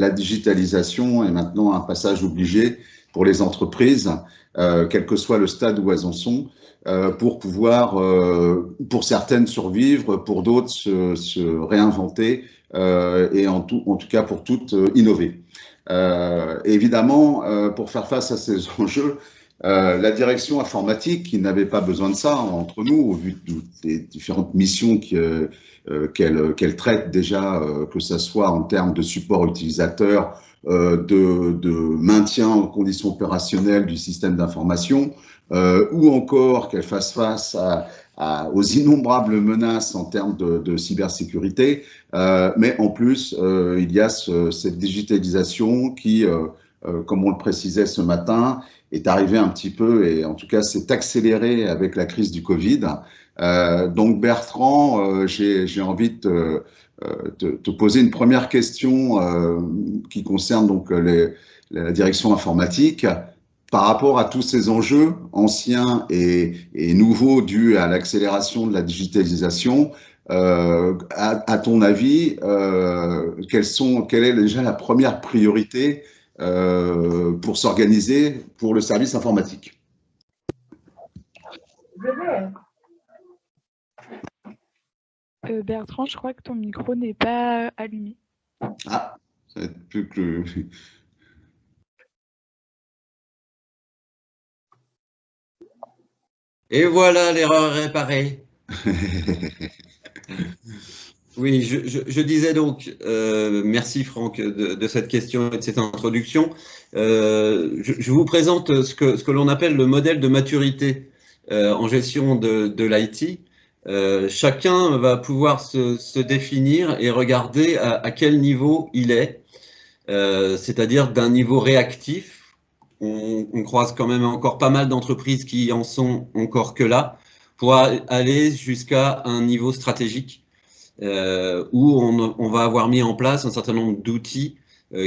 la digitalisation est maintenant un passage obligé pour les entreprises, quel que soit le stade où elles en sont, pour pouvoir, pour certaines, survivre, pour d'autres, se réinventer et en tout cas pour toutes, innover. Évidemment, pour faire face à ces enjeux, la direction informatique, qui n'avait pas besoin de ça entre nous, au vu des différentes missions qu'elle traite déjà, que ce soit en termes de support utilisateur, de maintien en conditions opérationnelles du système d'information, ou encore qu'elle fasse face aux innombrables menaces en termes de cybersécurité. Mais en plus, il y a cette digitalisation qui, comme on le précisait ce matin, est arrivée un petit peu, et en tout cas s'est accélérée avec la crise du Covid. Donc Bertrand, j'ai envie de te poser une première question qui concerne donc la direction informatique. Par rapport à tous ces enjeux anciens et nouveaux dus à l'accélération de la digitalisation, à ton avis, quelle est déjà la première priorité pour s'organiser pour le service informatique? Bertrand, je crois que ton micro n'est pas allumé. Ah, ça va être plus que... Et voilà, l'erreur réparée. Oui, je disais donc, merci Franck de cette question et de cette introduction. Je vous présente ce que l'on appelle le modèle de maturité en gestion de l'IT. Chacun va pouvoir se définir et regarder à quel niveau il est, c'est-à-dire d'un niveau réactif. On croise quand même encore pas mal d'entreprises qui en sont encore que là, pour aller jusqu'à un niveau stratégique où on va avoir mis en place un certain nombre d'outils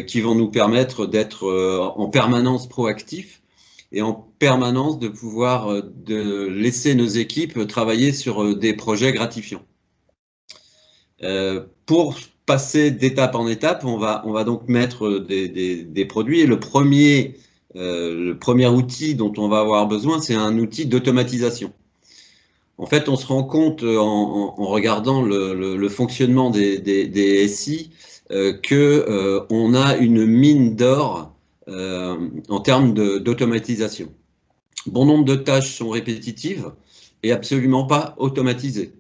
qui vont nous permettre d'être en permanence proactifs et en permanence de pouvoir de laisser nos équipes travailler sur des projets gratifiants. Pour passer d'étape en étape, on va donc mettre des produits. Et le premier outil dont on va avoir besoin, c'est un outil d'automatisation. En fait, on se rend compte en regardant le fonctionnement des SI qu'on a une mine d'or en termes d'automatisation. Bon nombre de tâches sont répétitives et absolument pas automatisées.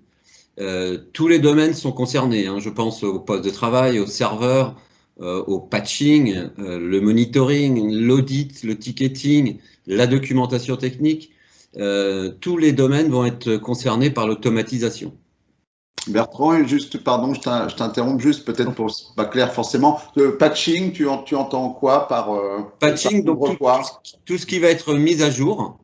Tous les domaines sont concernés, hein. Je pense au poste de travail, au serveur, au patching, le monitoring, l'audit, le ticketing, la documentation technique. Tous les domaines vont être concernés par l'automatisation. Bertrand, juste, pardon, je t'interromps juste, peut-être pour pas clair forcément. Le patching, tu entends quoi par patching? Donc tout ce qui va être mis à jour.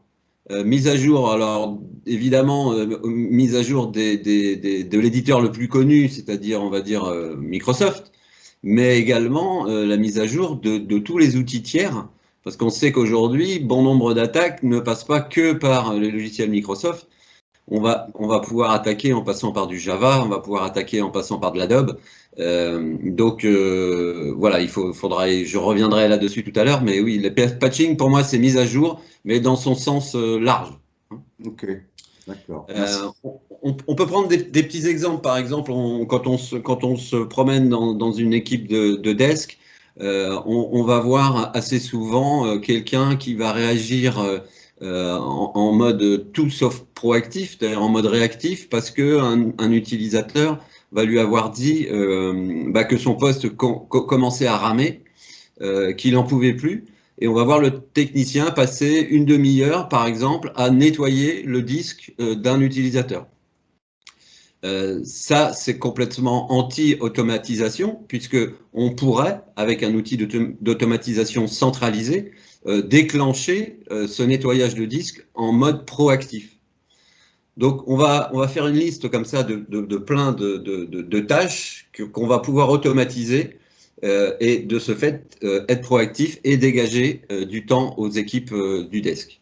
Mise à jour, alors évidemment, mise à jour de l'éditeur le plus connu, c'est-à-dire, on va dire, Microsoft, mais également la mise à jour de tous les outils tiers, parce qu'on sait qu'aujourd'hui, bon nombre d'attaques ne passent pas que par les logiciels Microsoft. On va pouvoir attaquer en passant par du Java, on va pouvoir attaquer en passant par de l'Adobe. Donc voilà, je reviendrai là-dessus tout à l'heure, mais oui, le patching pour moi c'est mise à jour, mais dans son sens large. Ok, d'accord. On peut prendre des petits exemples. Par exemple, quand on se promène dans une équipe de desk, on va voir assez souvent quelqu'un qui va réagir en mode tout sauf proactif, c'est-à-dire en mode réactif, parce que un utilisateur va lui avoir dit que son poste commençait à ramer, qu'il n'en pouvait plus. Et on va voir le technicien passer une demi-heure, par exemple, à nettoyer le disque d'un utilisateur. Ça, c'est complètement anti-automatisation, puisque on pourrait, avec un outil d'automatisation centralisé, déclencher ce nettoyage de disque en mode proactif. Donc, on va faire une liste comme ça de plein de tâches qu'on va pouvoir automatiser et de ce fait être proactif et dégager du temps aux équipes du desk.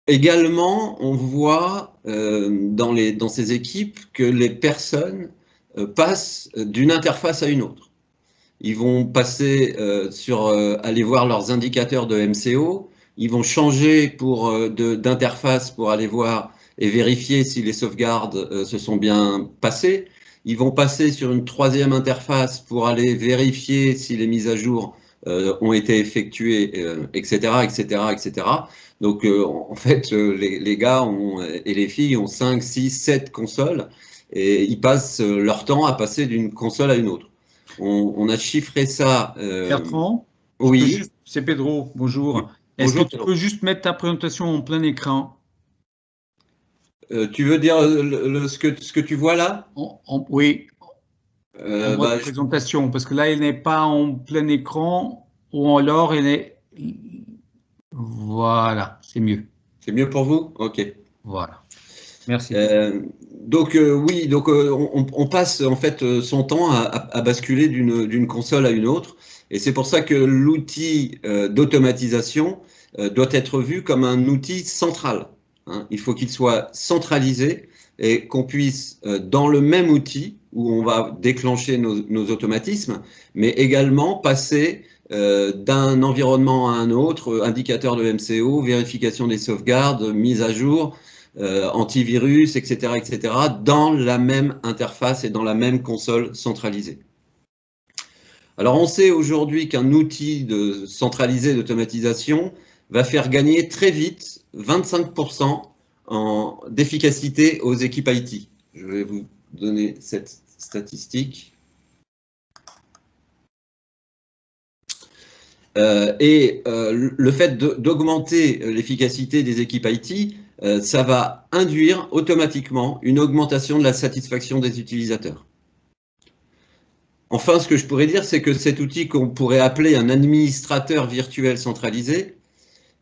Également, on voit dans ces équipes que les personnes passent d'une interface à une autre. Ils vont passer aller voir leurs indicateurs de MCO, ils vont changer d'interface pour aller voir et vérifier si les sauvegardes se sont bien passées. Ils vont passer sur une troisième interface pour aller vérifier si les mises à jour ont été effectuées, etc., etc., etc. Donc, en fait, les gars et les filles ont 5, 6, 7 consoles et ils passent leur temps à passer d'une console à une autre. On a chiffré ça. Bertrand, oui. C'est Pedro, bonjour. Oui. Est-ce que tu peux juste mettre ta présentation en plein écran? Tu veux dire ce que tu vois là? Oui. En mode présentation, parce que là, elle n'est pas en plein écran, ou alors elle est... Voilà, c'est mieux. C'est mieux pour vous? Ok. Voilà. Merci. Donc oui, donc on passe en fait son temps à basculer d'une console à une autre, et c'est pour ça que l'outil d'automatisation doit être vu comme un outil central. Hein. Il faut qu'il soit centralisé et qu'on puisse, dans le même outil où on va déclencher nos automatismes, mais également passer d'un environnement à un autre, indicateur de MCO, vérification des sauvegardes, mise à jour, antivirus, etc., etc., dans la même interface et dans la même console centralisée. Alors, on sait aujourd'hui qu'un outil centralisé d'automatisation va faire gagner très vite 25% d'efficacité aux équipes IT. Je vais vous donner cette statistique. Le fait d'augmenter l'efficacité des équipes IT, ça va induire automatiquement une augmentation de la satisfaction des utilisateurs. Enfin, ce que je pourrais dire, c'est que cet outil qu'on pourrait appeler un administrateur virtuel centralisé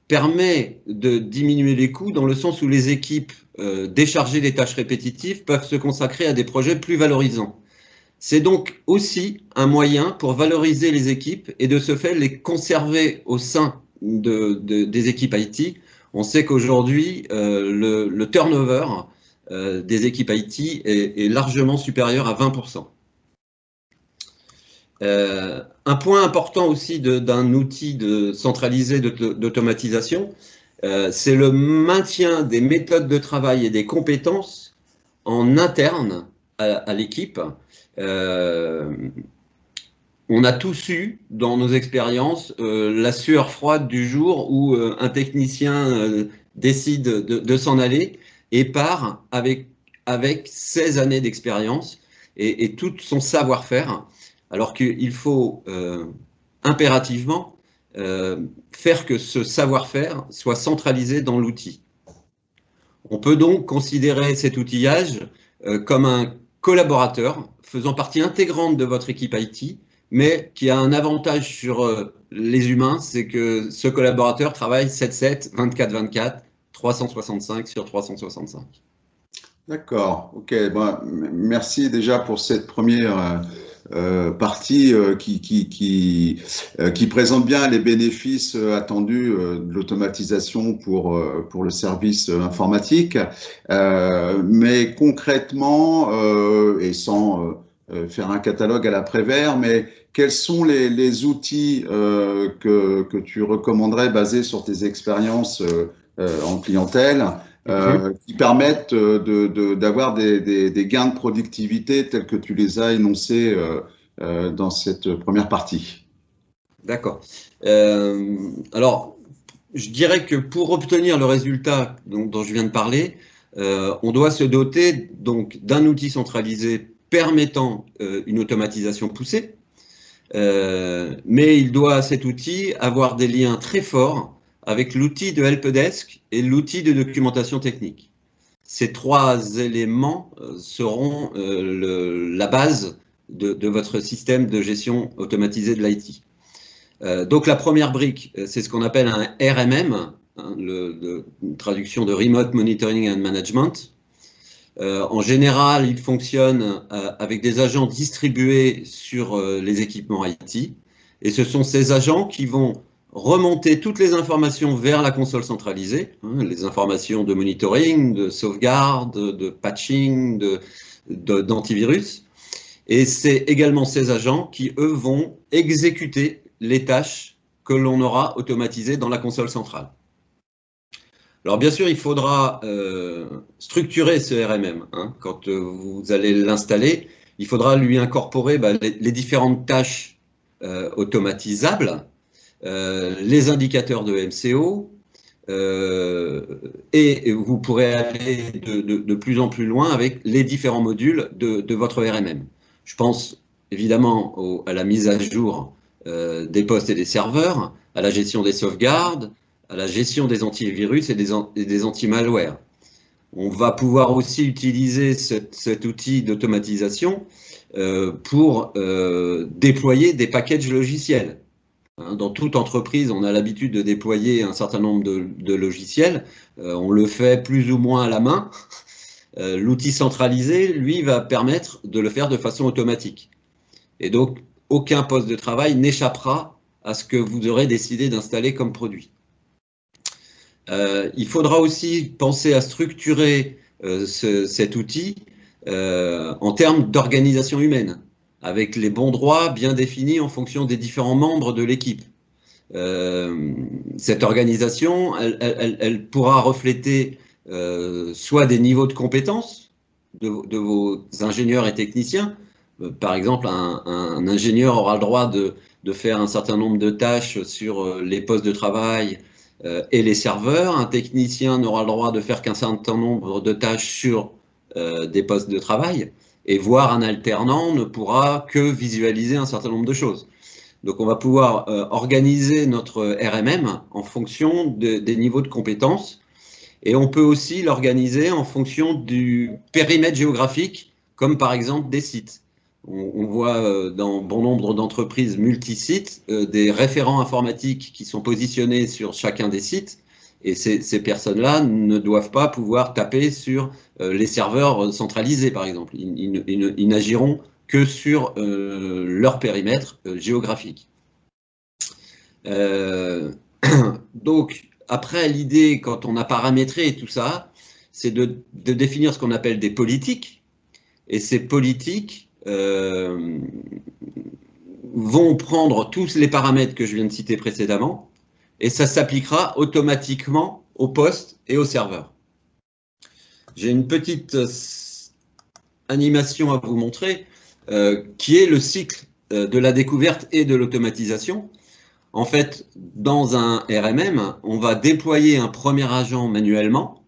permet de diminuer les coûts dans le sens où les équipes déchargées des tâches répétitives peuvent se consacrer à des projets plus valorisants. C'est donc aussi un moyen pour valoriser les équipes et de ce fait les conserver au sein des équipes IT. On sait qu'aujourd'hui, le turnover des équipes IT est largement supérieur à 20%. Un point important aussi d'un outil centralisé d'automatisation, c'est le maintien des méthodes de travail et des compétences en interne à l'équipe. On a tous eu dans nos expériences la sueur froide du jour où un technicien décide de s'en aller et part avec 16 années d'expérience et tout son savoir-faire, alors qu'il faut impérativement faire que ce savoir-faire soit centralisé dans l'outil. On peut donc considérer cet outillage comme un collaborateur faisant partie intégrante de votre équipe IT, mais qui a un avantage sur les humains, c'est que ce collaborateur travaille 7/7, 24/24, 365 sur 365. D'accord, ok. Bon, merci déjà pour cette première partie qui présente bien les bénéfices attendus de l'automatisation pour le service informatique. Mais concrètement, et sans faire un catalogue à l'après-vert, mais quels sont les outils que tu recommanderais basés sur tes expériences en clientèle qui permettent d'avoir des gains de productivité tels que tu les as énoncés dans cette première partie? D'accord. Alors, je dirais que pour obtenir le résultat dont je viens de parler, on doit se doter donc d'un outil centralisé permettant une automatisation poussée, mais il doit, cet outil, avoir des liens très forts avec l'outil de helpdesk et l'outil de documentation technique. Ces trois éléments seront la base de votre système de gestion automatisée de l'IT. Donc la première brique, c'est ce qu'on appelle un RMM, hein, une traduction de Remote Monitoring and Management. En général, il fonctionne avec des agents distribués sur les équipements IT. Et ce sont ces agents qui vont remonter toutes les informations vers la console centralisée, hein, les informations de monitoring, de sauvegarde, de patching, d'antivirus. Et c'est également ces agents qui, eux, vont exécuter les tâches que l'on aura automatisées dans la console centrale. Alors bien sûr, il faudra structurer ce RMM. Hein. Quand vous allez l'installer, il faudra lui incorporer les différentes tâches automatisables, les indicateurs de MCO, et vous pourrez aller de plus en plus loin avec les différents modules de votre RMM. Je pense évidemment à la mise à jour des postes et des serveurs, à la gestion des sauvegardes, à la gestion des antivirus et des anti-malware. On va pouvoir aussi utiliser cet outil d'automatisation pour déployer des packages logiciels. Dans toute entreprise, on a l'habitude de déployer un certain nombre de logiciels. On le fait plus ou moins à la main. L'outil centralisé, lui, va permettre de le faire de façon automatique. Et donc, aucun poste de travail n'échappera à ce que vous aurez décidé d'installer comme produit. Il faudra aussi penser à structurer cet outil en termes d'organisation humaine, avec les bons droits bien définis en fonction des différents membres de l'équipe. Cette organisation, elle pourra refléter soit des niveaux de compétences de vos ingénieurs et techniciens. Par exemple, un ingénieur aura le droit de faire un certain nombre de tâches sur les postes de travail et les serveurs. Un technicien n'aura le droit de faire qu'un certain nombre de tâches sur des postes de travail, et voire un alternant ne pourra que visualiser un certain nombre de choses. Donc on va pouvoir organiser notre RMM en fonction des niveaux de compétences, et on peut aussi l'organiser en fonction du périmètre géographique, comme par exemple des sites. On voit dans bon nombre d'entreprises multi-sites des référents informatiques qui sont positionnés sur chacun des sites, et ces personnes-là ne doivent pas pouvoir taper sur les serveurs centralisés, par exemple. Ils n'agiront que sur leur périmètre géographique. Donc, après, l'idée, quand on a paramétré tout ça, c'est de définir ce qu'on appelle des politiques, et ces politiques vont prendre tous les paramètres que je viens de citer précédemment, et ça s'appliquera automatiquement au poste et au serveur. J'ai une petite animation à vous montrer qui est le cycle de la découverte et de l'automatisation. En fait, dans un RMM, on va déployer un premier agent manuellement.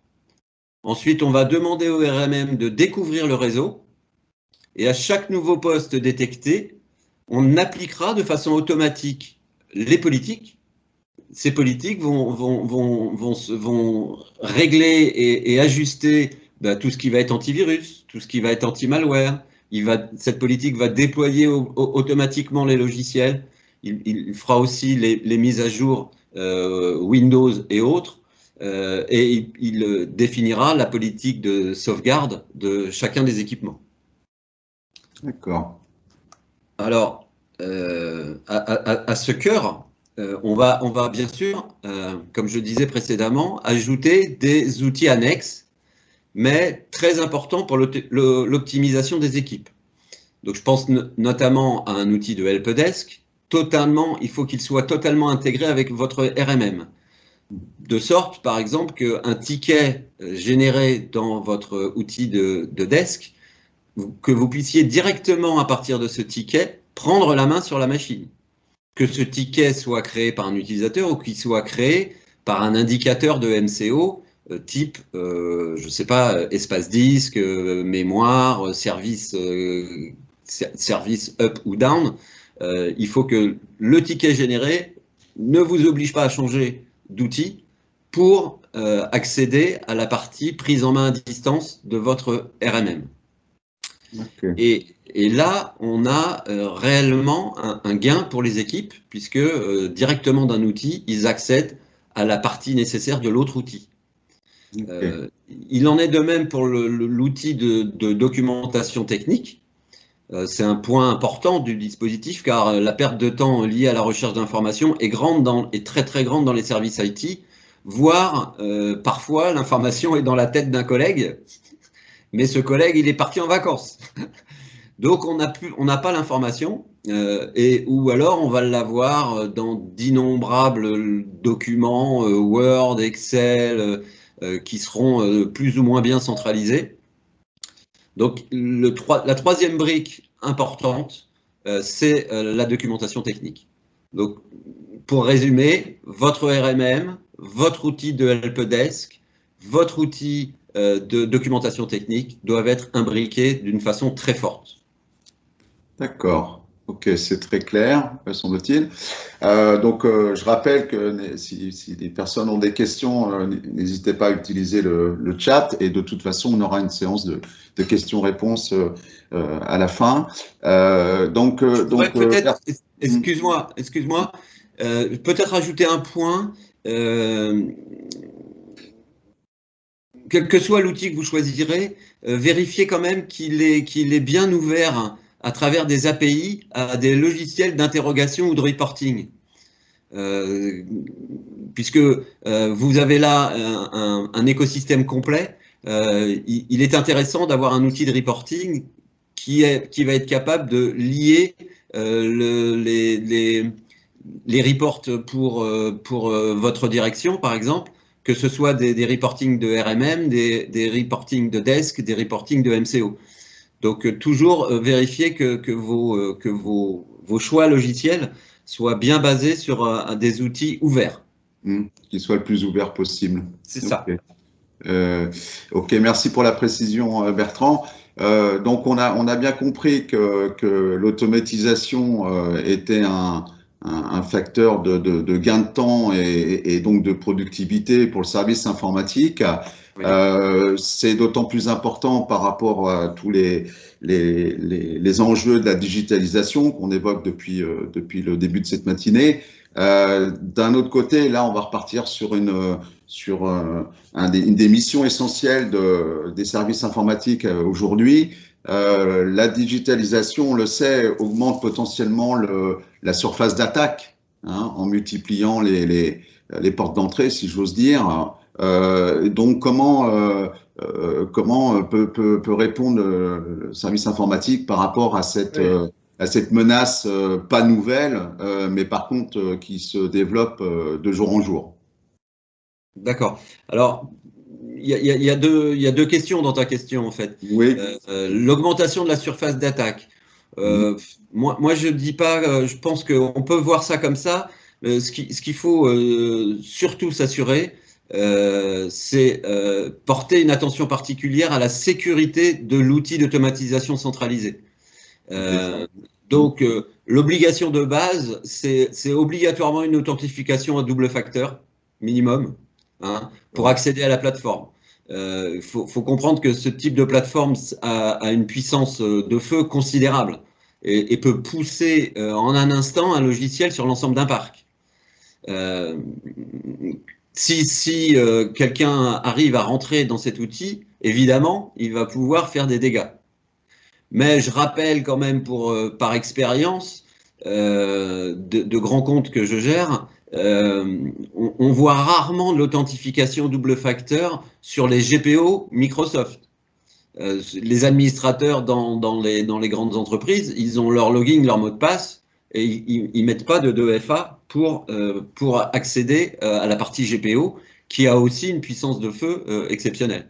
Ensuite, on va demander au RMM de découvrir le réseau. Et à chaque nouveau poste détecté, on appliquera de façon automatique les politiques. Ces politiques vont régler et ajuster tout ce qui va être antivirus, tout ce qui va être anti-malware. Cette politique va déployer automatiquement les logiciels. Il fera aussi les mises à jour Windows et autres. Et il définira la politique de sauvegarde de chacun des équipements. D'accord. Alors, à ce cœur, on va bien sûr, comme je disais précédemment, ajouter des outils annexes, mais très importants pour l'optimisation des équipes. Donc, je pense notamment à un outil de helpdesk. Il faut qu'il soit totalement intégré avec votre RMM. De sorte, par exemple, qu'un ticket généré dans votre outil de desk, que vous puissiez directement, à partir de ce ticket, prendre la main sur la machine. Que ce ticket soit créé par un utilisateur ou qu'il soit créé par un indicateur de MCO type, je ne sais pas, espace disque, mémoire, service up ou down. Il faut que le ticket généré ne vous oblige pas à changer d'outil pour accéder à la partie prise en main à distance de votre RMM. Okay. Et là, on a réellement un gain pour les équipes, puisque directement d'un outil, ils accèdent à la partie nécessaire de l'autre outil. Okay. Il en est de même pour l'outil de documentation technique. C'est un point important du dispositif, car la perte de temps liée à la recherche d'informations est très très grande dans les services IT, voire parfois l'information est dans la tête d'un collègue, mais ce collègue, il est parti en vacances. Donc on n'a pas l'information, ou alors on va l'avoir dans d'innombrables documents Word, Excel, qui seront plus ou moins bien centralisés. Donc la troisième brique importante, c'est la documentation technique. Donc pour résumer, votre RMM, votre outil de helpdesk, votre outil de documentation technique doivent être imbriqués d'une façon très forte. D'accord. Ok, c'est très clair, semble-t-il. Je rappelle que si des personnes ont des questions, n'hésitez pas à utiliser le chat, et de toute façon, on aura une séance de questions-réponses à la fin. Excuse-moi, peut-être ajouter un point. Quel que soit l'outil que vous choisirez, vérifiez quand même qu'il est bien ouvert à travers des API à des logiciels d'interrogation ou de reporting. Puisque vous avez là un écosystème complet, il est intéressant d'avoir un outil de reporting qui va être capable de lier les reports pour votre direction, par exemple, que ce soit des reportings de RMM, des reportings de desk, des reportings de MCO. Donc, toujours vérifier que vos choix logiciels soient bien basés sur des outils ouverts. Qu'ils soient le plus ouverts possible. C'est ça. Ok, merci pour la précision, Bertrand. Donc, on a bien compris que l'automatisation était un facteur de gain de temps et donc de productivité pour le service informatique. Oui. C'est d'autant plus important par rapport à tous les enjeux de la digitalisation qu'on évoque depuis le début de cette matinée. D'un autre côté, là, on va repartir sur une des missions essentielles des services informatiques aujourd'hui. La digitalisation, on le sait, augmente potentiellement la surface d'attaque, hein, en multipliant les portes d'entrée, si j'ose dire. Donc, comment peut répondre le service informatique par rapport à cette menace pas nouvelle, mais par contre qui se développe de jour en jour? D'accord. Alors, il y a deux questions dans ta question, en fait. Oui. L'augmentation de la surface d'attaque. Moi, je dis pas, je pense qu'on peut voir ça comme ça. Ce qu'il faut surtout s'assurer, c'est porter une attention particulière à la sécurité de l'outil d'automatisation centralisé. Donc, l'obligation de base, c'est obligatoirement une authentification à double facteur, minimum, hein, pour accéder à la plateforme. Faut comprendre que ce type de plateforme a une puissance de feu considérable et peut pousser en un instant un logiciel sur l'ensemble d'un parc. Si quelqu'un arrive à rentrer dans cet outil, évidemment, il va pouvoir faire des dégâts. Mais je rappelle quand même par expérience de grands comptes que je gère, on voit rarement de l'authentification double facteur sur les GPO Microsoft. Les administrateurs dans les grandes entreprises, ils ont leur login, leur mot de passe, et ils mettent pas de 2FA pour accéder à la partie GPO, qui a aussi une puissance de feu exceptionnelle.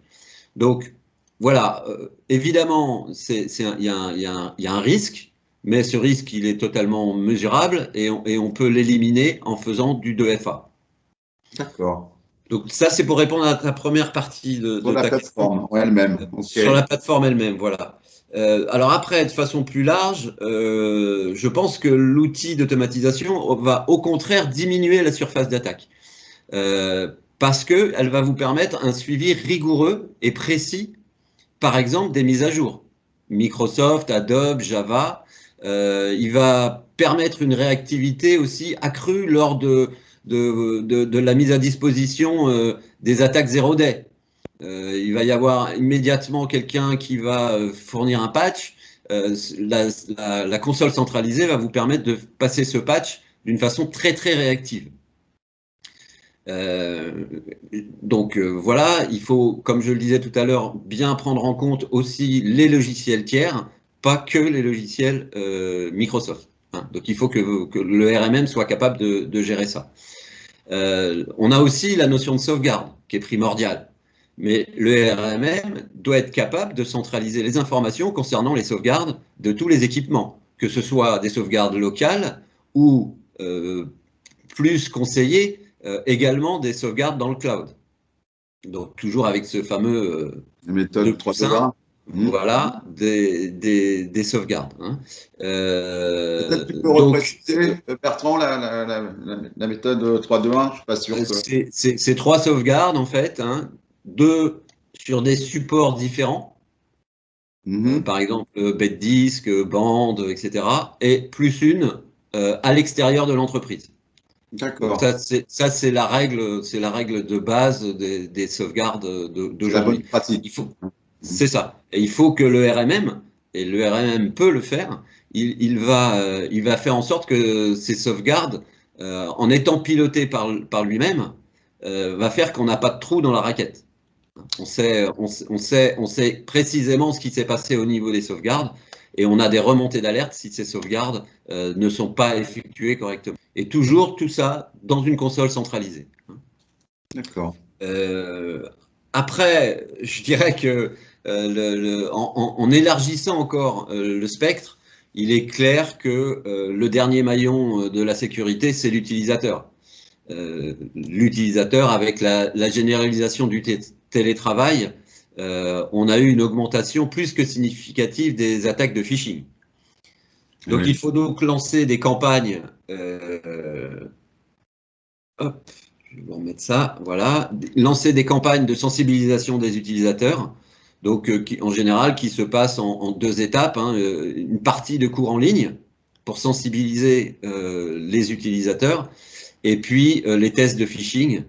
Donc, voilà, évidemment, il y a un risque, mais ce risque, il est totalement mesurable et on peut l'éliminer en faisant du 2FA. D'accord. Donc ça, c'est pour répondre à ta première partie de ta plateforme elle-même. Okay. Sur la plateforme elle-même, voilà. Alors après, de façon plus large, je pense que l'outil d'automatisation va au contraire diminuer la surface d'attaque. Parce qu'elle va vous permettre un suivi rigoureux et précis, par exemple, des mises à jour. Microsoft, Adobe, Java, il va permettre une réactivité aussi accrue lors de la mise à disposition des attaques zero day. Il va y avoir immédiatement quelqu'un qui va fournir un patch. La console centralisée va vous permettre de passer ce patch d'une façon très très réactive. Donc voilà, il faut, comme je le disais tout à l'heure, bien prendre en compte aussi les logiciels tiers pas que les logiciels Microsoft. Hein. Donc il faut que le RMM soit capable de gérer ça. On a aussi la notion de sauvegarde qui est primordiale. Mais le RMM doit être capable de centraliser les informations concernant les sauvegardes de tous les équipements, que ce soit des sauvegardes locales ou, plus conseillées, également des sauvegardes dans le cloud. Donc, toujours avec ce fameux méthode 3-2-1. Voilà, des sauvegardes. Hein. Peut-être tu peux repréciser, Bertrand, la méthode 3-2-1, je ne suis pas sûr que… C'est 3 sauvegardes, en fait, hein, 2 sur des supports différents, par exemple, bête disque, bande, etc., et plus une à l'extérieur de l'entreprise. D'accord. Ça, c'est la règle de base des sauvegardes d'aujourd'hui. La bonne pratique. C'est ça. Et il faut que le RMM, et le RMM peut le faire, il va faire en sorte que ces sauvegardes, en étant pilotées par lui-même, va faire qu'on n'a pas de trou dans la raquette. On sait précisément ce qui s'est passé au niveau des sauvegardes et on a des remontées d'alerte si ces sauvegardes ne sont pas effectuées correctement. Et toujours tout ça dans une console centralisée. D'accord. Après, je dirais que en élargissant encore le spectre, il est clair que le dernier maillon de la sécurité, c'est l'utilisateur. L'utilisateur, avec la généralisation du télétravail, on a eu une augmentation plus que significative des attaques de phishing. Donc il faut donc lancer des campagnes. Hop, je vais vous remettre ça. Voilà, lancer des campagnes de sensibilisation des utilisateurs. Donc en général, qui se passent en 2 étapes. Hein, une partie de cours en ligne pour sensibiliser les utilisateurs. Et puis, les tests de phishing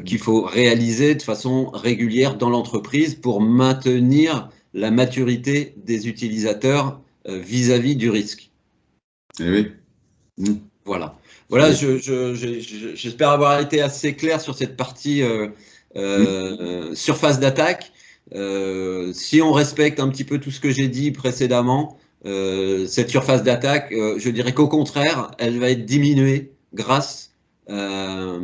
qu'il faut réaliser de façon régulière dans l'entreprise pour maintenir la maturité des utilisateurs vis-à-vis du risque. Eh oui. Voilà. Voilà, j'espère avoir été assez clair sur cette partie surface d'attaque. Si on respecte un petit peu tout ce que j'ai dit précédemment, cette surface d'attaque, je dirais qu'au contraire, elle va être diminuée grâce à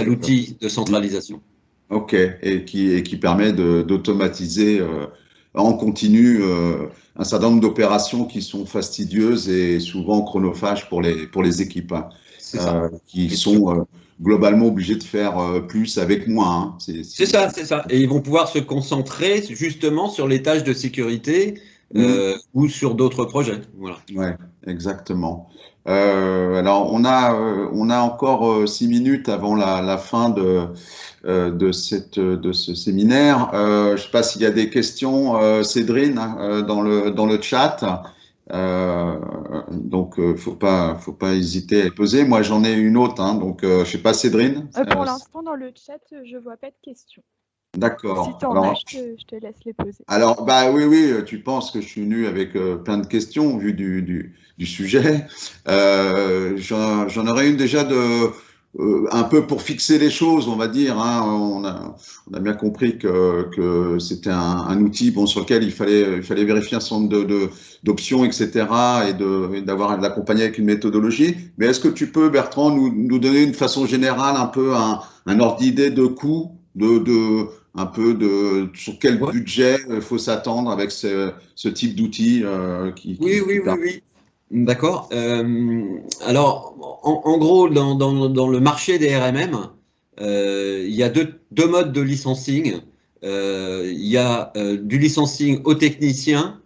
l'outil de centralisation. Ok, et qui permet d'automatiser en continu un certain nombre d'opérations qui sont fastidieuses et souvent chronophages pour les équipes, hein, qui sont globalement obligés de faire plus avec moins. Hein. C'est ça. Et ils vont pouvoir se concentrer justement sur les tâches de sécurité ou sur d'autres projets. Voilà. Ouais, exactement. Alors, on a encore 6 minutes avant la fin de ce séminaire. Je ne sais pas s'il y a des questions, Cédrine, dans le chat. Donc, faut pas hésiter à les poser. Moi, j'en ai une autre. Hein, donc, je ne sais pas, Cédrine. Pour l'instant, dans le chat, je ne vois pas de questions. D'accord. Si tu en as, je te laisse les poser. Alors, bah oui, tu penses que je suis venu avec plein de questions au vu du sujet. J'en aurais une déjà un peu pour fixer les choses, on va dire. Hein. On a bien compris que c'était un outil sur lequel il fallait vérifier un certain nombre d'options, etc. et d'accompagner avec une méthodologie. Mais est-ce que tu peux, Bertrand, nous donner une façon générale un peu un ordre d'idée de coût, un peu sur quel budget il faut s'attendre avec ce type d'outil Oui. D'accord. Alors, en gros, dans le marché des RMM, il y a deux modes de licensing. Il y a du licensing aux techniciens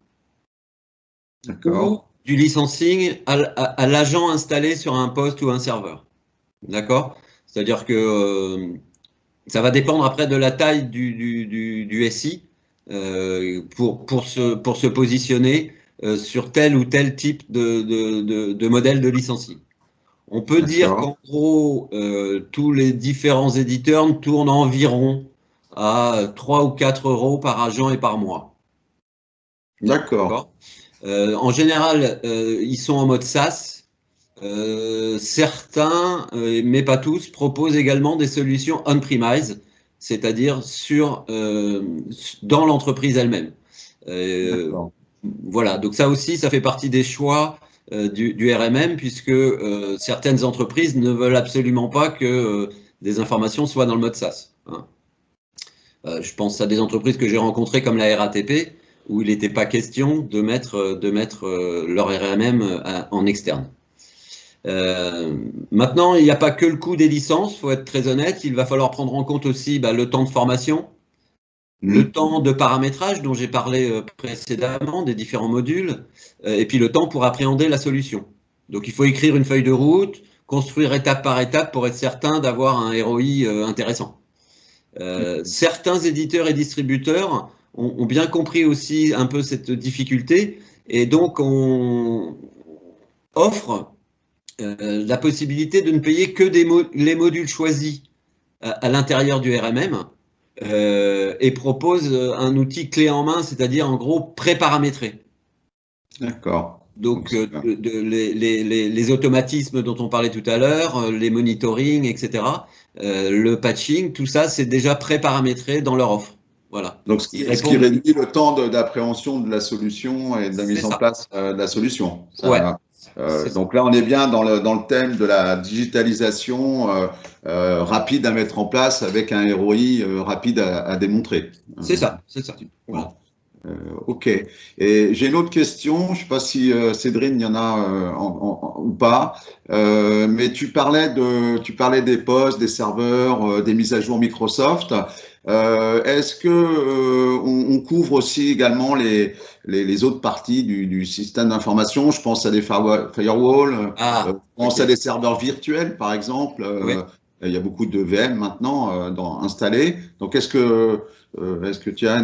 ou du licensing à l'agent installé sur un poste ou un serveur. D'accord ? C'est-à-dire que ça va dépendre après de la taille du SI pour se positionner sur tel ou tel type de modèle de licensing. On peut dire qu'en gros, tous les différents éditeurs tournent environ à 3 ou 4 euros par agent et par mois. D'accord. En général, ils sont en mode SaaS. Certains, mais pas tous, proposent également des solutions on-premise, c'est-à-dire dans l'entreprise elle-même. Voilà, donc ça aussi, ça fait partie des choix du RMM, puisque certaines entreprises ne veulent absolument pas que des informations soient dans le mode SaaS. Hein. Je pense à des entreprises que j'ai rencontrées comme la RATP, où il n'était pas question de mettre leur RMM en externe. Maintenant, il n'y a pas que le coût des licences, il faut être très honnête, il va falloir prendre en compte aussi le temps de formation, le temps de paramétrage dont j'ai parlé précédemment, des différents modules, et puis le temps pour appréhender la solution. Donc il faut écrire une feuille de route, construire étape par étape pour être certain d'avoir un ROI intéressant. Certains éditeurs et distributeurs ont bien compris aussi un peu cette difficulté, et donc on offre la possibilité de ne payer que les modules choisis à l'intérieur du RMM, et propose un outil clé en main, c'est-à-dire en gros pré-paramétré. D'accord. Donc les automatismes dont on parlait tout à l'heure, les monitoring, etc., le patching, tout ça, c'est déjà pré-paramétré dans leur offre. Voilà. Donc, ce qui réduit le temps d'appréhension de la solution et de la mise en place de la solution. Ça, ouais. Donc là, on est bien dans le thème de la digitalisation rapide à mettre en place avec un ROI rapide à démontrer. C'est ça, c'est ça. Voilà. Ok. Et j'ai une autre question, je ne sais pas si Cédrine, il y en a ou pas, mais tu parlais des postes, des serveurs, des mises à jour Microsoft. Est-ce que on couvre aussi également les autres parties du système d'information? Je pense à des firewalls, je pense à des serveurs virtuels, par exemple. Oui. Il y a beaucoup de VM maintenant installés. Donc, est-ce que tu as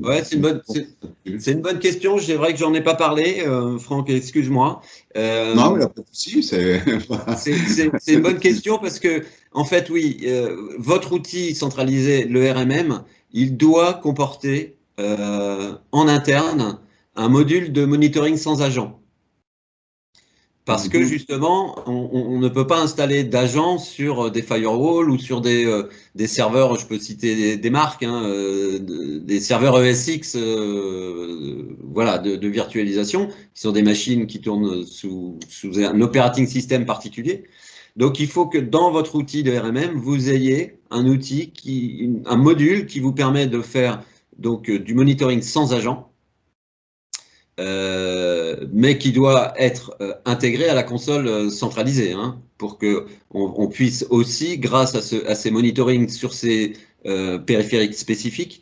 Ouais, c'est une bonne question. C'est vrai que j'en ai pas parlé, Franck, excuse-moi. Non, il n'y a pas de souci. C'est une bonne question parce que, en fait, oui, votre outil centralisé, le RMM, il doit comporter en interne un module de monitoring sans agent. Parce que justement, on ne peut pas installer d'agents sur des firewalls ou sur des serveurs, je peux citer des marques, hein, des serveurs ESX voilà, de virtualisation, qui sont des machines qui tournent sous un operating system particulier. Donc il faut que dans votre outil de RMM, vous ayez un outil, un module qui vous permet de faire donc, du monitoring sans agent. Mais qui doit être intégré à la console centralisée, hein, pour que on puisse aussi, grâce à ces monitorings sur ces périphériques spécifiques,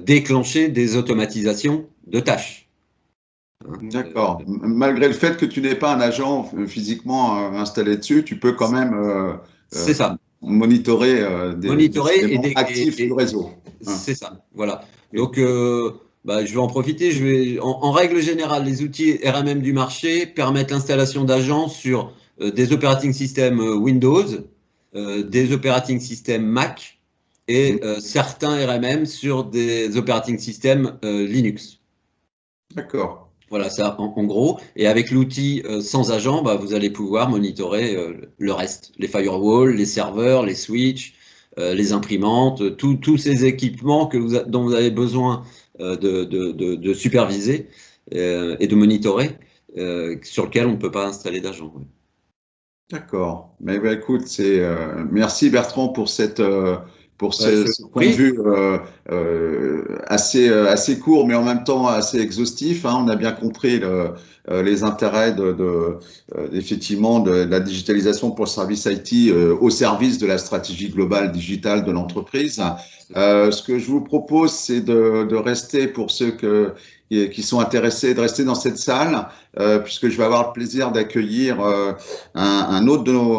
déclencher des automatisations de tâches. D'accord. Malgré le fait que tu n'aies pas un agent physiquement installé dessus, tu peux quand même c'est ça. monitorer des éléments actifs du réseau. C'est ça, voilà. Donc, je vais en profiter. En règle générale, les outils RMM du marché permettent l'installation d'agents sur des operating systems Windows, des operating systems Mac et certains RMM sur des operating systems Linux. D'accord. Voilà, ça en gros. Et avec l'outil sans agent, vous allez pouvoir monitorer le reste, les firewalls, les serveurs, les switches, les imprimantes, tous ces équipements dont vous avez besoin de superviser et de monitorer, sur lequel on ne peut pas installer d'agent. Oui. D'accord. Mais écoute, merci Bertrand pour ce point de vue assez court, mais en même temps assez exhaustif. Hein. On a bien compris les intérêts effectivement de la digitalisation pour le service IT au service de la stratégie globale digitale de l'entreprise. Ce que je vous propose, c'est de rester, pour ceux qui sont intéressés, de rester dans cette salle, puisque je vais avoir le plaisir d'accueillir un autre de nos